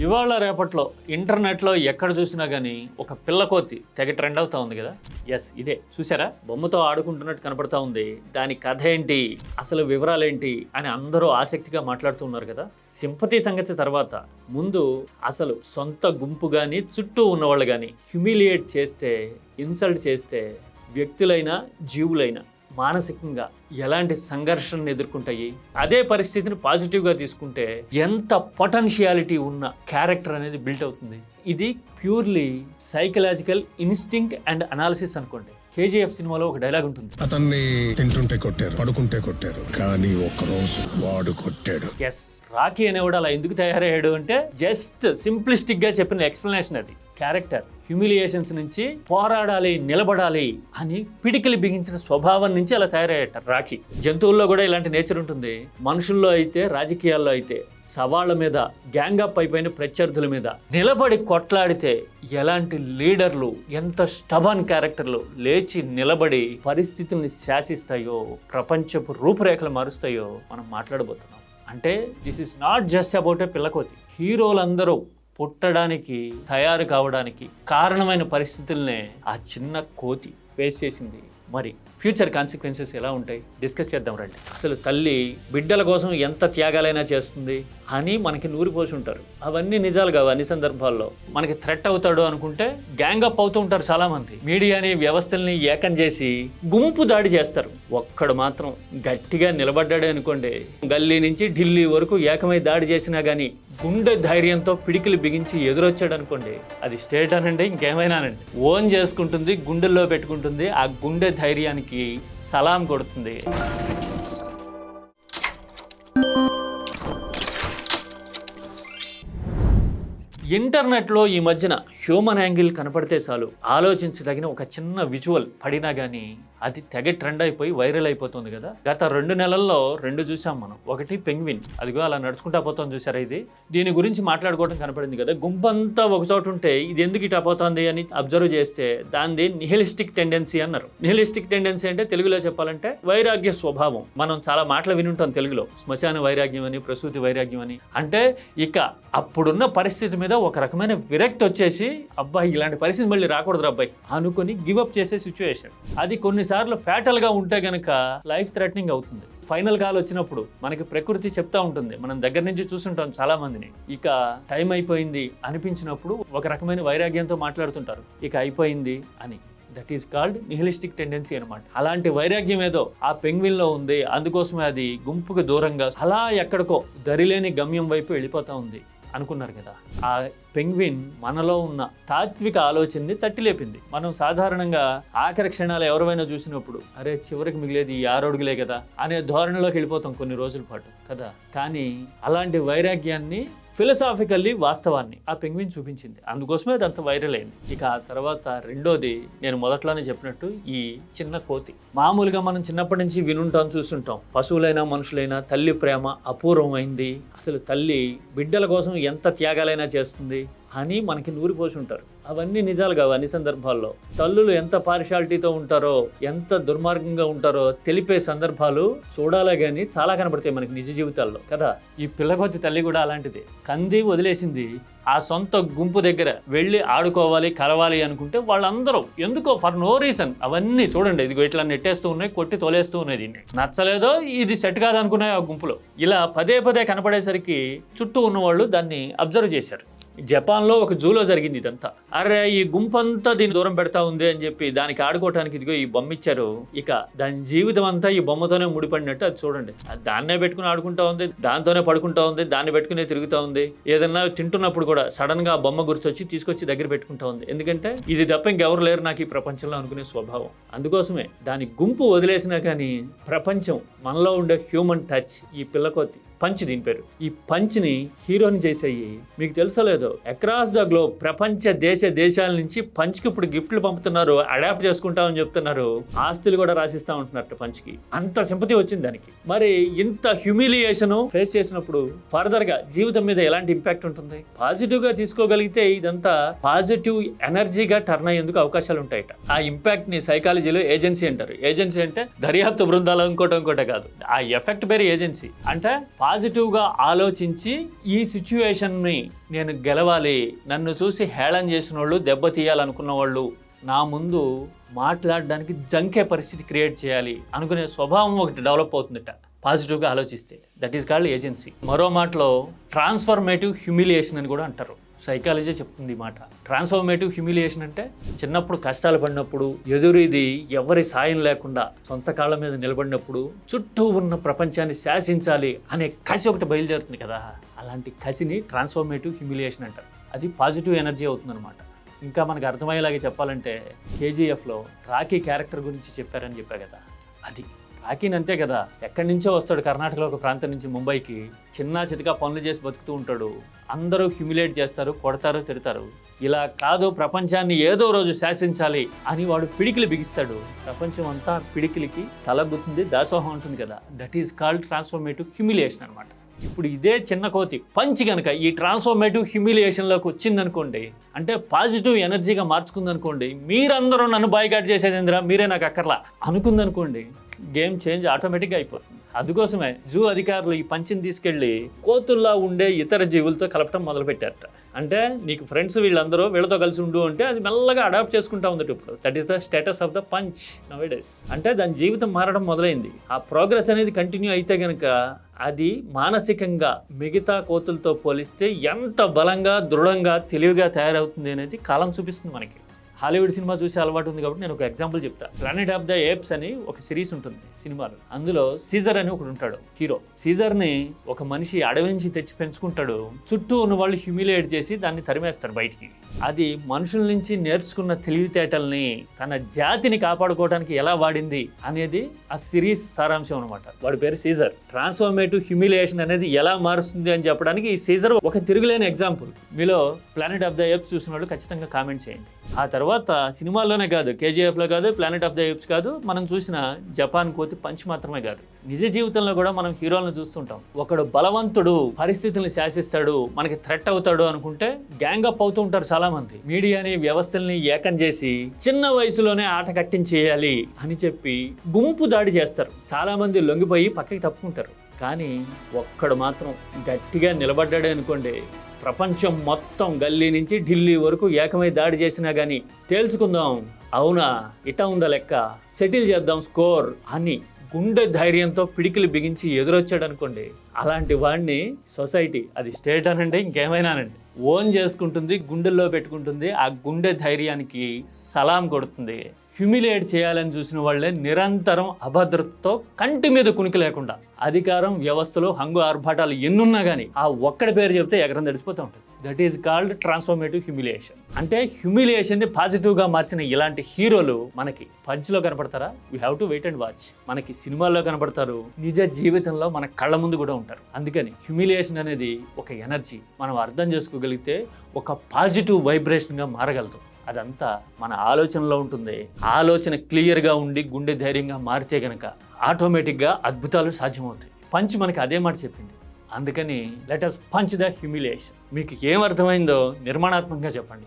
ఇవాళ రేపట్లో ఇంటర్నెట్లో ఎక్కడ చూసినా కానీ ఒక పిల్లకోతి తెగ ట్రెండ్ అవుతా ఉంది కదా. ఎస్, ఇదే చూసారా, బొమ్మతో ఆడుకుంటున్నట్టు కనపడతా ఉంది. దాని కథ ఏంటి, అసలు వివరాలు ఏంటి అని అందరూ ఆసక్తిగా మాట్లాడుతూ ఉన్నారు కదా. సింపతి సంగతి తర్వాత ముందు అసలు సొంత గుంపు కానీ చుట్టూ ఉన్నవాళ్ళు కానీ హ్యూమిలియేట్ చేస్తే, ఇన్సల్ట్ చేస్తే వ్యక్తులైనా జీవులైనా మానసికంగా ఎలాంటి సంఘర్షణను ఎదుర్కొంటాయి. అదే పరిస్థితిని పాజిటివ్గా తీసుకుంటే ఎంత పొటెన్షియాలిటీ ఉన్న క్యారెక్టర్ అనేది బిల్డ్ అవుతుంది. ఇది purely psychological instinct and analysis అనుకోండి. కేజీఎఫ్ సినిమాలో ఒక డైలాగ్ ఉంటుంది, అతన్ని తింటుంటే కొట్టారు, పడుకుంటే కొట్టారు, కానీ ఒక్కరోజు వాడు కొట్టాడు. ఎస్, రాకీ అనేవాడు అలా ఎందుకు తయారయ్యాడు అంటే జస్ట్ సింప్లిస్టిక్ గా చెప్పిన ఎక్స్ప్లెనేషన్ అది. క్యారెక్టర్ హ్యూమిలియేషన్స్ నుంచి పోరాడాలి, నిలబడాలి అని పిడికిలి బిగించిన స్వభావం నుంచి అలా తయారయ్యాట రాకీ. జంతువుల్లో కూడా ఇలాంటి నేచర్ ఉంటుంది. మనుషుల్లో అయితే, రాజకీయాల్లో అయితే సవాళ్ళ మీద, గ్యాంగ్ అప్ అయిపోయిన ప్రత్యర్థుల మీద నిలబడి కొట్లాడితే ఎలాంటి లీడర్లు, ఎంత స్టబన్ క్యారెక్టర్లు లేచి నిలబడి పరిస్థితుల్ని శాసిస్తాయో, ప్రపంచపు రూపురేఖలు మారుస్తాయో మనం మాట్లాడబోతున్నాం. అంటే this is not just about a పిల్లకోతి. హీరోలందరూ పుట్టడానికి, తయారు కావడానికి కారణమైన పరిస్థితుల్నే ఆ చిన్న కోతి ఫేస్ చేసింది. మరి ఫ్యూచర్ కాన్సిక్వెన్సెస్ ఎలా ఉంటాయి డిస్కస్ చేద్దాం రండి. అసలు తల్లి బిడ్డల కోసం ఎంత త్యాగాలైనా చేస్తుంది అని మనకి నూరిపోసి ఉంటారు. అవన్నీ నిజాలు కావు. అన్ని సందర్భాల్లో మనకి థ్రెట్ అవుతాడు అనుకుంటే గ్యాంగప్ అవుతూ ఉంటారు చాలామంది. మీడియాని, వ్యవస్థల్ని ఏకం చేసి గుంపు దాడి చేస్తారు. ఒక్కడు మాత్రం గట్టిగా నిలబడ్డాడే అనుకోండి, గల్లీ నుంచి ఢిల్లీ వరకు ఏకమై దాడి చేసినా కానీ గుండె ధైర్యంతో పిడికిలు బిగించి ఎదురొచ్చాడు అనుకోండి, అది స్టేట్ అనండి, ఇంకేమైనానండి, ఓన్ చేసుకుంటుంది, గుండెల్లో పెట్టుకుంటుంది. ఆ గుండె ధైర్యానికి సలాం కొడుతుంది. ఇంటర్నెట్లో ఈ మధ్యన హ్యూమన్ యాంగిల్ కనపడితే చాలు ఆలోచించదగిన ఒక చిన్న విజువల్ పడినా కానీ అది తెగ ట్రెండ్ అయిపోయి వైరల్ అయిపోతుంది కదా. గత 2 నెలల్లో 2 చూసాం మనం. ఒకటి పెంగ్విన్, అదిగో అలా నడుచుకుంటా పోతుంది చూసారా. దీని గురించి మాట్లాడుకోవడం కనపడింది కదా. గుంపంతా ఒక చోట ఉంటే ఇది ఎందుకు ఇటా పోతుంది అని అబ్జర్వ్ చేస్తే దాన్ని నిహిలిస్టిక్ టెండెన్సీ అన్నారు. నిహిలిస్టిక్ టెండెన్సీ అంటే తెలుగులో చెప్పాలంటే వైరాగ్య స్వభావం. మనం చాలా మాటలు వినుంటాం తెలుగులో, శ్మశాన వైరాగ్యం అని, ప్రసూతి వైరాగ్యం అని. అంటే ఇక అప్పుడున్న పరిస్థితి మీద ఒక రకమైన విరక్తి వచ్చేసి, అబ్బాయి ఇలాంటి పరిస్థితి మళ్ళీ రాకూడదు అబ్బాయి అనుకుని గివప్ చేసే సిచ్యువేషన్. అది కొన్నిసార్లు ఫ్యాటల్గా ఉంటే గనక లైఫ్ థ్రెటనింగ్ అవుతుంది. ఫైనల్ కాల్ వచ్చినప్పుడు మనకి ప్రకృతి చెప్తా ఉంటుంది, మనం దగ్గర నుంచి చూస్తుంటాం చాలా మందిని. ఇక టైం అయిపోయింది అనిపించినప్పుడు ఒక రకమైన వైరాగ్యంతో మాట్లాడుతుంటారు, ఇక అయిపోయింది అని. That is called nihilistic tendency అనమాట. అలాంటి వైరాగ్యం ఏదో ఆ పెంగ్విన్ లో ఉంది. అందుకోసమే అది గుంపుకు దూరంగా అలా ఎక్కడికో దరిలేని గమ్యం వైపు వెళ్ళిపోతా ఉంది అనుకున్నారు కదా. ఆ పెంగ్విన్ మనలో ఉన్న తాత్విక ఆలోచనని తట్టి లేపింది. మనం సాధారణంగా ఆఖరి క్షణాలు ఎవరైనా చూసినప్పుడు అరే చివరికి మిగిలేది ఈ 6 అడుగులే కదా అనే ధోరణిలోకి వెళ్ళిపోతాం కొన్ని రోజుల పాటు కదా. కానీ అలాంటి వైరాగ్యాన్ని, ఫిలసాఫికల్లీ వాస్తవాన్ని ఆ పెంగ్విన్ చూపించింది. అందుకోసమే అది అంత వైరల్ అయింది. ఇక ఆ తర్వాత రెండోది, నేను మొదట్లోనే చెప్పినట్టు ఈ చిన్న కోతి. మామూలుగా మనం చిన్నప్పటి నుంచి వినుంటాం, చూస్తుంటాం, పశువులైనా మనుషులైనా తల్లి ప్రేమ అపూర్వమైంది, అసలు తల్లి బిడ్డల కోసం ఎంత త్యాగాలైనా చేస్తుంది అని మనకి నూరిపోసి ఉంటారు. అవన్నీ నిజాలు కావు. అన్ని సందర్భాల్లో తల్లులు ఎంత పార్షాలిటీతో ఉంటారో, ఎంత దుర్మార్గంగా ఉంటారో తెలిపే సందర్భాలు చూడాలే కానీ చాలా కనపడతాయి మనకి నిజ జీవితాల్లో కదా. ఈ పిల్లకొచ్చి తల్లి కూడా అలాంటిదే. కంది వదిలేసింది, ఆ సొంత గుంపు దగ్గర వెళ్ళి ఆడుకోవాలి, కలవాలి అనుకుంటే వాళ్ళందరూ ఎందుకో ఫర్ నో రీజన్ అవన్నీ చూడండి, ఇదిగో ఇట్లా నెట్టేస్తూ ఉన్నాయి, కొట్టి తోలేస్తూ ఉన్నాయి. దీన్ని నచ్చలేదో, ఇది సెట్ కాదనుకున్నాయి ఆ గుంపులో. ఇలా పదే పదే కనపడేసరికి చుట్టూ ఉన్నవాళ్ళు దాన్ని అబ్జర్వ్ చేశారు. జపాన్లో ఒక జూలో జరిగింది ఇదంతా. అరే ఈ గుంపంతా దీన్ని దూరం పెడతా ఉంది అని చెప్పి దానికి ఆడుకోవటానికి ఇదిగో ఈ బొమ్మ ఇచ్చారు. ఇక దాని జీవితం అంతా ఈ బొమ్మతోనే ముడిపడినట్టు అది చూడండి. దాన్నే పెట్టుకుని ఆడుకుంటా ఉంది, దాంతోనే పడుకుంటా ఉంది, దాన్ని పెట్టుకునే తిరుగుతూ ఉంది. ఏదన్నా తింటున్నప్పుడు కూడా సడన్ గా ఆ బొమ్మ గుర్తొచ్చి తీసుకొచ్చి దగ్గర పెట్టుకుంటా ఉంది. ఎందుకంటే ఇది తప్ప ఇంకెవరు లేరు నాకు ఈ ప్రపంచంలో అనుకునే స్వభావం. అందుకోసమే దాని గుంపు వదిలేసినా కానీ ప్రపంచం, మనలో ఉండే హ్యూమన్ టచ్, ఈ పిల్లకోతి పంచ్ దీని పేరు, ఈ పంచ్ని హీరోని చేసేయి. మీకు తెలుసో లేదో అక్రాస్ ద గ్లోబ్ ప్రపంచ దేశాల నుంచి పంచ్కి ఇప్పుడు గిఫ్ట్లు పంపుతున్నారు, అడాప్ట్ చేసుకుంటామని చెప్తున్నారు, ఆస్తులు కూడా రాసిస్తా ఉంటున్నారు పంచ్కి. అంత సింపతి వచ్చింది దానికి. మరి ఇంత హ్యూమిలియేషన్ ఫేస్ చేసినప్పుడు ఫర్దర్ గా జీవితం మీద ఎలాంటి ఇంపాక్ట్ ఉంటుంది? పాజిటివ్ గా తీసుకోగలిగితే ఇదంతా పాజిటివ్ ఎనర్జీగా టర్న్ అయ్యేందుకు అవకాశాలు ఉంటాయట. ఆ ఇంపాక్ట్ ని సైకాలజీలో ఏజెన్సీ అంటారు. ఏజెన్సీ అంటే దర్యాప్తు బృందాలు ఇంకోటే కాదు, ఆ ఎఫెక్ట్ పేరు ఏజెన్సీ. అంటే పాజిటివ్గా ఆలోచించి ఈ సిచ్యువేషన్ని నేను గెలవాలి, నన్ను చూసి హేళన చేసిన వాళ్ళు, దెబ్బతీయాలనుకున్న వాళ్ళు నా ముందు మాట్లాడడానికి జంకే పరిస్థితి క్రియేట్ చేయాలి అనుకునే స్వభావం ఒకటి డెవలప్ అవుతుందట పాజిటివ్గా ఆలోచిస్తే. That is called agency. మరో మాటలో ట్రాన్స్ఫర్మేటివ్ హ్యూమిలియేషన్ అని కూడా అంటారు. సైకాలజీ చెప్తుంది ఈ మాట. ట్రాన్స్ఫర్మేటివ్ హ్యూమిలియేషన్ అంటే చిన్నప్పుడు కష్టాలు పడినప్పుడు, ఎదురుది ఎవరి సాయం లేకుండా సొంత కాళ్ళ మీద నిలబడినప్పుడు చుట్టూ ఉన్న ప్రపంచాన్ని శాసించాలి అనే కసి ఒకటి బయలుదేరుతుంది కదా, అలాంటి కసిని ట్రాన్స్ఫర్మేటివ్ హ్యూమిలియేషన్ అంటారు. అది పాజిటివ్ ఎనర్జీ అవుతుందన్నమాట. ఇంకా మనకు అర్థమయ్యేలాగా చెప్పాలంటే కేజీఎఫ్లో రాకీ క్యారెక్టర్ గురించి చెప్పారని చెప్పా కదా, అది రాకీని అంతే కదా, ఎక్కడి నుంచో వస్తాడు కర్ణాటకలో ఒక ప్రాంతం నుంచి ముంబైకి, చిన్న చితకా పనులు చేసి బతుకుతూ ఉంటాడు. అందరూ హ్యూమిలేట్ చేస్తారు, కొడతారు, తిడతారు. ఇలా కాదు, ప్రపంచాన్ని ఏదో రోజు శాసించాలి అని వాడు పిడికిలు బిగిస్తాడు. ప్రపంచం అంతా పిడికిలికి తలగుతుంది, దాసోహం ఉంటుంది కదా. That is called transformative humiliation అనమాట. ఇప్పుడు ఇదే చిన్న కోతి పంచి కనుక ఈ ట్రాన్స్ఫర్మేటివ్ హ్యూమిలియేషన్లోకి వచ్చిందనుకోండి, అంటే పాజిటివ్ ఎనర్జీగా మార్చుకుందనుకోండి, మీరందరూ నన్ను బాయ్కాట్ చేసేది ఏందిరా, మీరే నాకు అక్కర్లా అనుకుందనుకోండి, గేమ్ చేంజ్ ఆటోమేటిక్గా అయిపోతుంది. అందుకోసమే జూ అధికారులు ఈ పంచిని తీసుకెళ్ళి కోతుల్లా ఉండే ఇతర జీవులతో కలపటం మొదలుపెట్టారట. అంటే నీకు ఫ్రెండ్స్ వీళ్ళందరూ వీళ్ళతో కలిసి ఉండు అంటే అది మెల్లగా అడాప్ట్ చేసుకుంటా ఉందట ఇప్పుడు. That is the status of the punch నౌడేస్. అంటే దాని జీవితం మారడం మొదలైంది. ఆ ప్రోగ్రెస్ అనేది కంటిన్యూ అయితే కనుక అది మానసికంగా మిగతా కోతులతో పోలిస్తే ఎంత బలంగా, దృఢంగా, తెలివిగా తయారవుతుంది అనేది కాలం చూపిస్తుంది మనకి. హాలీవుడ్ సినిమా చూసే అలవాటు ఉంది కాబట్టి నేను ఒక ఎగ్జాంపుల్ చెప్తా. ప్లానెట్ ఆఫ్ ద ఏప్స్ అని ఒక సిరీస్ ఉంటుంది సినిమాలో. అందులో సీజర్ అని ఒకడు ఉంటాడు హీరో. సీజర్ని ఒక మనిషి అడవి నుంచి తెచ్చి పెంచుకుంటాడు. చుట్టూ ఉన్న వాళ్ళు హ్యూమిలియేట్ చేసి దాన్ని తరిమేస్తారు బయటికి. అది మనుషుల నుంచి నేర్చుకున్న తెలివితేటల్ని తన జాతిని కాపాడుకోవడానికి ఎలా వాడింది అనేది ఆ సిరీస్ సారాంశం అనమాట. వాడి పేరు సీజర్. ట్రాన్స్ఫర్మేటివ్ హ్యూమిలియేషన్ అనేది ఎలా మారుస్తుంది అని చెప్పడానికి ఈ సీజర్ ఒక తిరుగులేని ఎగ్జాంపుల్. మీలో ప్లానెట్ ఆఫ్ ద ఏప్స్ చూసిన వాళ్ళు ఖచ్చితంగా కామెంట్ చేయండి. ఆ తర్వాత సినిమాల్లోనే కాదు, కేజీఎఫ్లో కాదు, ప్లానెట్ ఆఫ్ ద ఏప్స్ కాదు, మనం చూసిన జపాన్ కోతి పంచ్ మాత్రమే కాదు, నిజ జీవితంలో కూడా మనం హీరోలను చూస్తుంటాం. ఒకడు బలవంతుడు, పరిస్థితుల్ని శాసిస్తాడు, మనకి థ్రెట్ అవుతాడు అనుకుంటే గ్యాంగ్ అప్ అవుతూ ఉంటారు చాలా మంది. మీడియాని, వ్యవస్థల్ని ఏకం చేసి చిన్న వయసులోనే ఆట కట్టించేయాలి అని చెప్పి గుంపు దాడి చేస్తారు. చాలా మంది లొంగిపోయి పక్కకి తప్పుకుంటారు. కానీ ఒక్కడు మాత్రం గట్టిగా నిలబడ్డాడే అనుకోండి, ప్రపంచం మొత్తం గల్లీ నుంచి ఢిల్లీ వరకు ఏకమై దాడి చేసినా కానీ తేల్చుకుందాం, అవునా ఇటా ఉందా లెక్క, సెటిల్ చేద్దాం స్కోర్ అని గుండె ధైర్యంతో పిడికిలు బిగించి ఎదురొచ్చాడు అనుకోండి, అలాంటి వాడిని సొసైటీ, అది స్టేట్ అనండి ఇంకేమైనానండి, ఓన్ చేసుకుంటుంది, గుండెల్లో పెట్టుకుంటుంది. ఆ గుండె ధైర్యానికి సలాం కొడుతుంది. హ్యూమిలియేట్ చేయాలని చూసిన వాళ్ళే నిరంతరం అభద్రతతో కంటి మీద కునికి లేకుండా, అధికారం, వ్యవస్థలో హంగు ఆర్భాటాలు ఎన్నున్నా కానీ ఆ ఒక్కడి పేరు చెప్తే ఎగరం తడిసిపోతూ ఉంటుంది. That is called transformative humiliation. అంటే హ్యూమిలియేషన్ని పాజిటివ్గా మార్చిన ఇలాంటి హీరోలు మనకి పంచ్లో కనపడతారా? We have to wait and watch. మనకి సినిమాల్లో కనపడతారు, నిజ జీవితంలో మన కళ్ళ ముందు కూడా ఉంటారు. అందుకని హ్యూమిలియేషన్ అనేది ఒక ఎనర్జీ. మనం అర్థం చేసుకోగలిగితే ఒక పాజిటివ్ వైబ్రేషన్గా మారగలుగుతాం. అదంతా మన ఆలోచనలో ఉంటుంది. ఆలోచన క్లియర్గా ఉండి గుండె ధైర్యంగా మారితే కనుక ఆటోమేటిక్గా అద్భుతాలు సాధ్యమవుతాయి. పంచ్ మనకి అదే మాట చెప్పింది. అందుకని let us punch the humiliation. మీకు ఏం అర్థమైందో నిర్మాణాత్మకంగా చెప్పండి.